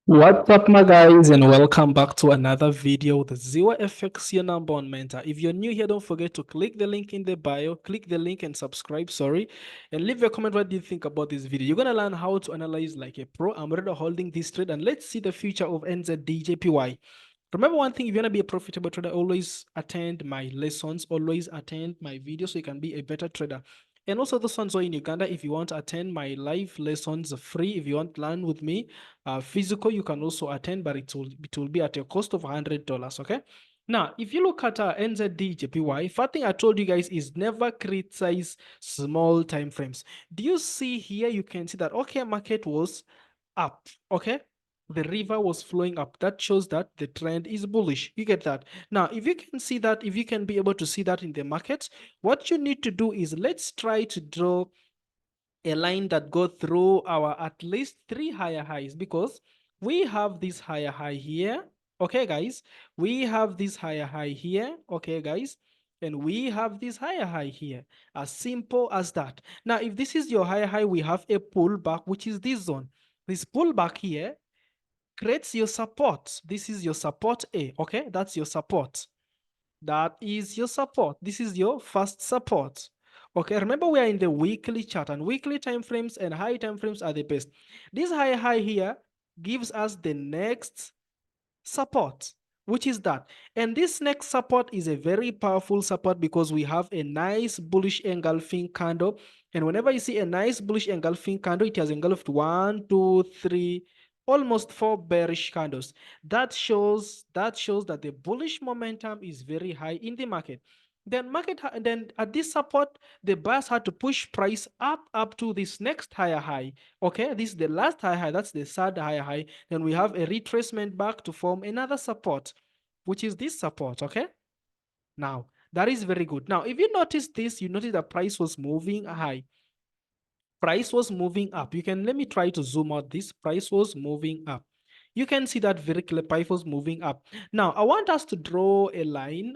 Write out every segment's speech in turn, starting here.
What's up, my guys, and welcome back to another video with Zero FX, your number one mentor. If you're new here, don't forget to click the link in the bio, click the link and subscribe, and leave a comment. What do you think about this video? You're gonna learn how to analyze like a pro. I'm already holding this trade, and let's see the future of NZDJPY. Remember one thing, if you want to be a profitable trader, always attend my lessons, always attend my videos so you can be a better trader. And also those ones are in Uganda, if you want to attend my live lessons free, if you want to learn with me, physical, you can also attend, but it will be at a cost of $100, okay? Now, if you look at NZD first thing I told you guys is never criticize small time frames. Do you see here? You can see that, okay, market was up, okay? The river was flowing up. That shows that the trend is bullish. You get that? Now, if you can see that, if you can be able to see that in the market, what you need to do is let's try to draw a line that go through our at least three higher highs, because we have this higher high here, okay guys, we have this higher high here, okay guys, and we have this higher high here. As simple as that. Now if this is your higher high, we have a pullback, which is this zone. This pullback here creates your support. This is your support A, okay, that's your support. That is your support. This is your first support. Okay, remember we are in the weekly chart, and weekly time frames and high time frames are the best. This high here gives us the next support, which is that. And this next support is a very powerful support because we have a nice bullish engulfing candle. And whenever you see a nice bullish engulfing candle, it has engulfed 1, 2, 3, almost 4 bearish candles. That shows that the bullish momentum is very high in the market. Then at this support, the buyers had to push price up to this next higher high. Okay, this is the last higher high. That's the third higher high. Then we have a retracement back to form another support, which is this support. Okay, now that is very good. Now, if you notice this, you notice the price was moving high. Price was moving up. You can, let me try to zoom out this. Price was moving up. You can see that very clear. Price was moving up. Now, I want us to draw a line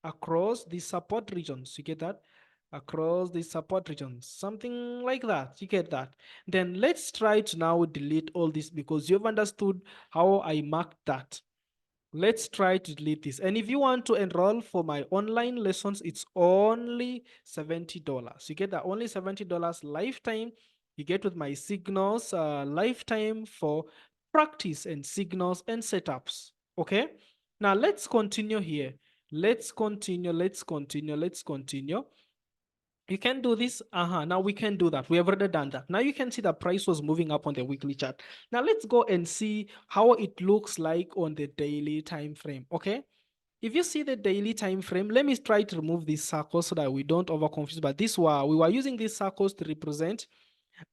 across the support regions. You get that? Across the support regions, something like that. You get that? Then let's try to now delete all this because you've understood how I marked that. Let's try to delete this. And if you want to enroll for my online lessons, it's only $70. You get that, only $70 lifetime. You get with my signals lifetime for practice and signals and setups. Okay. Now let's continue here. Let's continue. You can do this. Now we can do that. We have already done that. Now you can see the price was moving up on the weekly chart. Now let's go and see how it looks like on the daily time frame. Okay. If you see the daily time frame, let me try to remove these circles so that we don't over confuse. But we were using these circles to represent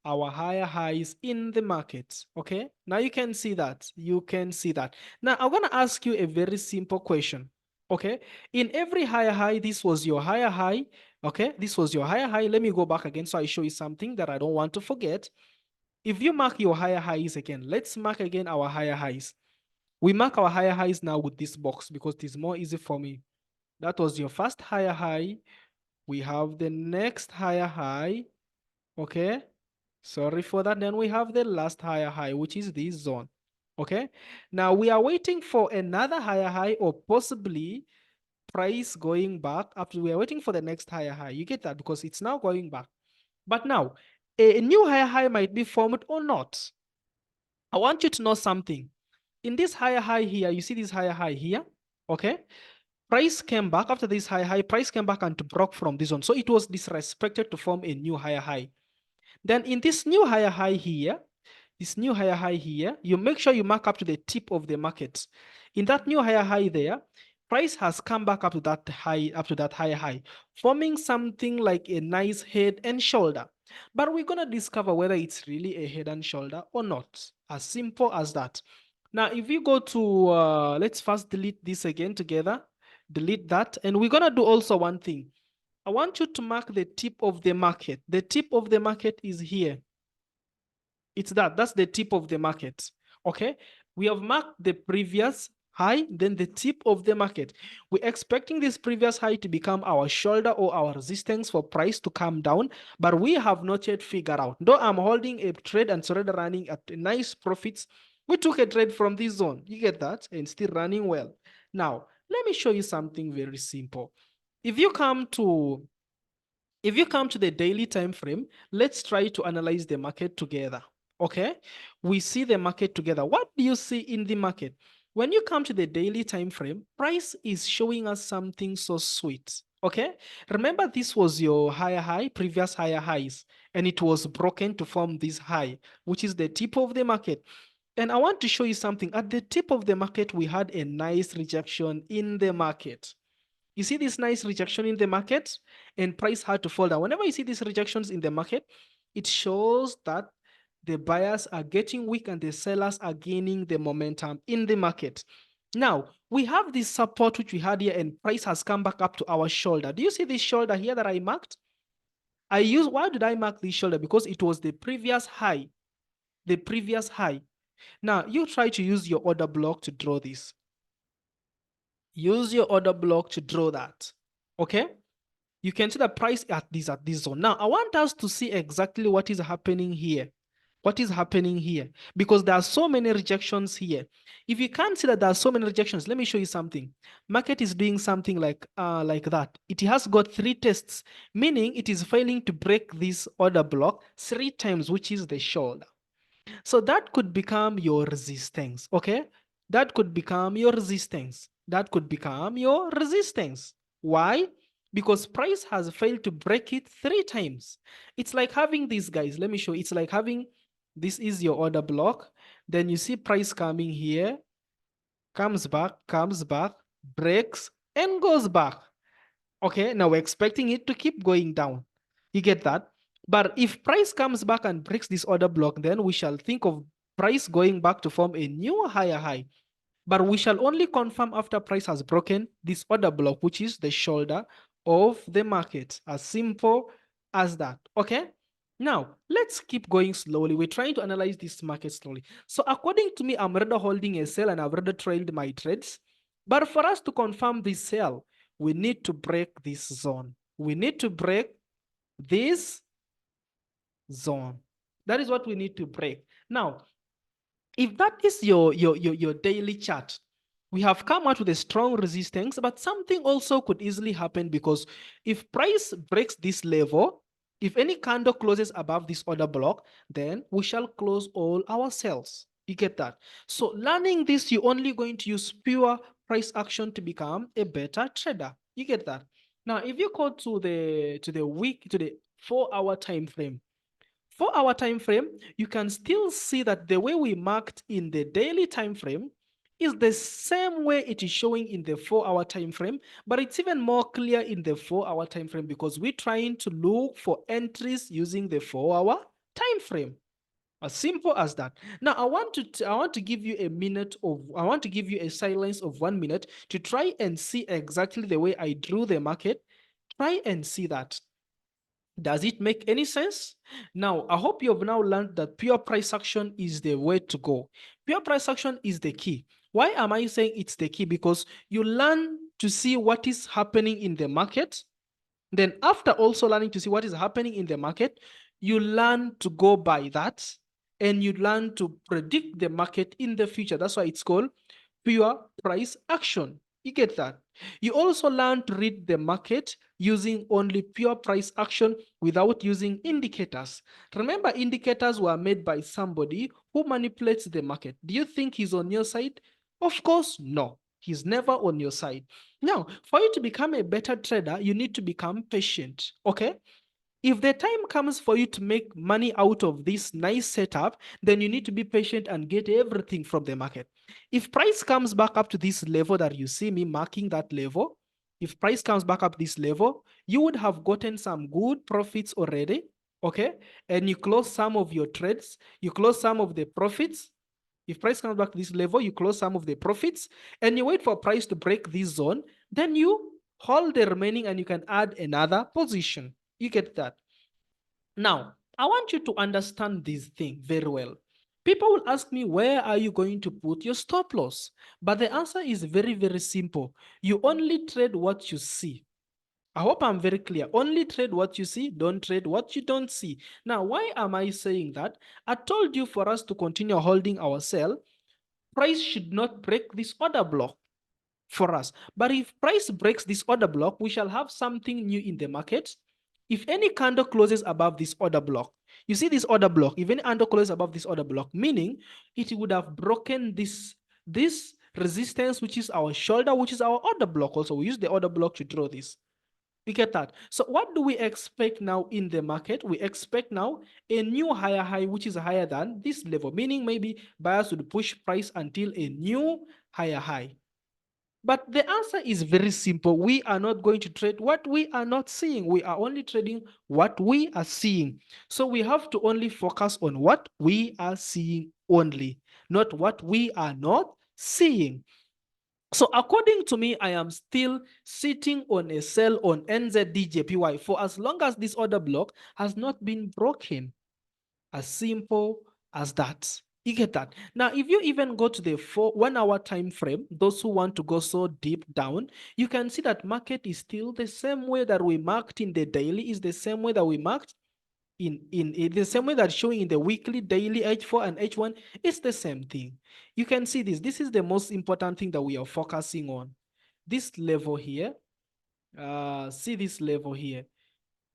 our higher highs in the market. Okay. Now you can see that. You can see that. Now I'm gonna ask you a very simple question. Okay. In every higher high, this was your higher high. Okay. This was your higher high. Let me go back again so I show you something that I don't want to forget. If you mark your higher highs again, let's mark again our higher highs. We mark our higher highs now with this box because it is more easy for me. That was your first higher high. We have the next higher high. Okay. Sorry for that. Then we have the last higher high, which is this zone. Okay. Now we are waiting for another higher high or possibly price going back after we are waiting for the next higher high. You get that because it's now going back. But now a new higher high might be formed or not. I want you to know something. In this higher high here, you see this higher high here. Okay. Price came back after this high high. Price came back and broke from this one. So it was disrespected to form a new higher high. Then in this new higher high here, you make sure you mark up to the tip of the market. In that new higher high there, price has come back up to that higher high, forming something like a nice head and shoulder. But we're gonna discover whether it's really a head and shoulder or not. As simple as that. Now, if we go to, let's first delete this again together. Delete that. And we're gonna do also one thing. I want you to mark the tip of the market. The tip of the market is here. It's that's the tip of the market. Okay. We have marked the previous high, then the tip of the market. We're expecting this previous high to become our shoulder or our resistance for price to come down, but we have not yet figured out. Though I'm holding a trade and already running at nice profits, we took a trade from this zone. You get that? And still running well. Now, let me show you something very simple. If you come to the daily time frame, let's try to analyze the market together. Okay, we see the market together. What do you see in the market? When you come to the daily time frame, price is showing us something so sweet. Okay, remember this was your higher high, previous higher highs, and it was broken to form this high, which is the tip of the market. And I want to show you something. At the tip of the market, we had a nice rejection in the market. You see this nice rejection in the market, and price had to fall down. Whenever you see these rejections in the market, it shows that the buyers are getting weak and the sellers are gaining the momentum in the market. Now, we have this support which we had here, and price has come back up to our shoulder. Do you see this shoulder here that I marked? Why did I mark this shoulder? Because it was the previous high. The previous high. Now, you try to use your order block to draw this. Use your order block to draw that. Okay? You can see the price at this zone. Now, I want us to see exactly what is happening here. What is happening here? Because there are so many rejections here. If you can't see that there are so many rejections, let me show you something. Market is doing something like that. It has got 3 tests, meaning it is failing to break this order block 3 times, which is the shoulder. So that could become your resistance, okay? That could become your resistance. That could become your resistance. Why? Because price has failed to break it 3 times. It's like having these guys. Let me show you. It's like having, this is your order block. Then you see price coming here, comes back, breaks, and goes back. Okay, now we're expecting it to keep going down. You get that? But if price comes back and breaks this order block, then we shall think of price going back to form a new higher high. But we shall only confirm after price has broken this order block, which is the shoulder of the market. As simple as that. Okay? Now, let's keep going slowly. We're trying to analyze this market slowly. So according to me, I'm rather holding a sell and I've rather trailed my trades. But for us to confirm this sell, we need to break this zone. We need to break this zone. That is what we need to break. Now, if that is your daily chart, we have come out with a strong resistance, but something also could easily happen, because if price breaks this level, if any candle closes above this order block, then we shall close all our sales. You get that? So learning this, you're only going to use pure price action to become a better trader. You get that? Now, if you go to the 4-hour time frame, 4-hour time frame, you can still see that the way we marked in the daily time frame is the same way it is showing in the 4-hour time frame, but it's even more clear in the 4-hour time frame because we're trying to look for entries using the 4-hour time frame. As simple as that. Now, I want to give you a silence of 1 minute to try and see exactly the way I drew the market. Try and see that. Does it make any sense? Now, I hope you have now learned that pure price action is the way to go. Pure price action is the key. Why am I saying it's the key? Because you learn to see what is happening in the market. Then after also learning to see what is happening in the market, you learn to go by that and you learn to predict the market in the future. That's why it's called pure price action. You get that? You also learn to read the market using only pure price action without using indicators. Remember, indicators were made by somebody who manipulates the market. Do you think he's on your side? Of course, no. He's never on your side. Now, for you to become a better trader, you need to become patient, okay? If the time comes for you to make money out of this nice setup, then you need to be patient and get everything from the market. If price comes back up to this level that you see me marking that level, if price comes back up this level, you would have gotten some good profits already, okay? And you close some of your trades, you close some of the profits. If price comes back to this level, you close some of the profits and you wait for price to break this zone, then you hold the remaining and you can add another position. You get that? Now, I want you to understand this thing very well. People will ask me, where are you going to put your stop loss? But the answer is very, very simple. You only trade what you see. I hope I'm very clear. Only trade what you see, don't trade what you don't see. Now, why am I saying that? I told you for us to continue holding our sell, price should not break this order block for us. But if price breaks this order block, we shall have something new in the market. If any candle closes above this order block, you see this order block, if any candle closes above this order block, meaning it would have broken this resistance, which is our shoulder, which is our order block. Also, we use the order block to draw this. You get that? So what do we expect now in the market? We expect now a new higher high, which is higher than this level, meaning maybe buyers would push price until a new higher high. But the answer is very simple. We are not going to trade what we are not seeing. We are only trading what we are seeing. So we have to only focus on what we are seeing only, not what we are not seeing. So according to me, I am still sitting on a sell on NZDJPY for as long as this order block has not been broken. As simple as that. You get that? Now, if you even go to the 1 hour time frame, those who want to go so deep down, you can see that market is still the same way that we marked in the daily, is the same way that we marked in the same way that showing in the weekly, daily, H4 and H1. It's the same thing. You can see this. This is the most important thing that we are focusing on. This level here. See this level here.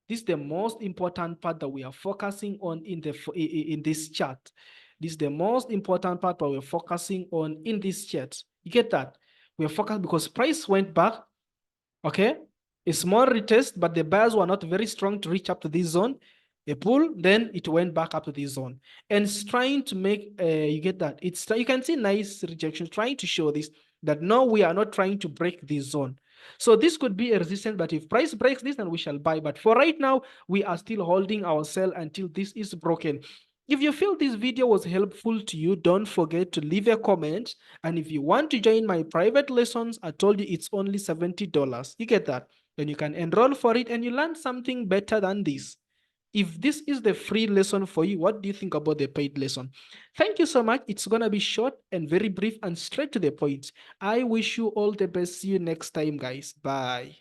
This is the most important part that we are focusing on in this chart. This is the most important part that we're focusing on in this chart. You get that? We're focused because price went back. Okay, a small retest, but the buyers were not very strong to reach up to this zone. A pull, then it went back up to this zone, and it's trying to make you get that. You can see nice rejection, trying to show this that no, we are not trying to break this zone. So this could be a resistance, but if price breaks this, then we shall buy. But for right now, we are still holding our sell until this is broken. If you feel this video was helpful to you, don't forget to leave a comment. And if you want to join my private lessons, I told you it's only $70. You get that? Then you can enroll for it and you learn something better than this. If this is the free lesson for you, what do you think about the paid lesson? Thank you so much. It's going to be short and very brief and straight to the point. I wish you all the best. See you next time, guys. Bye.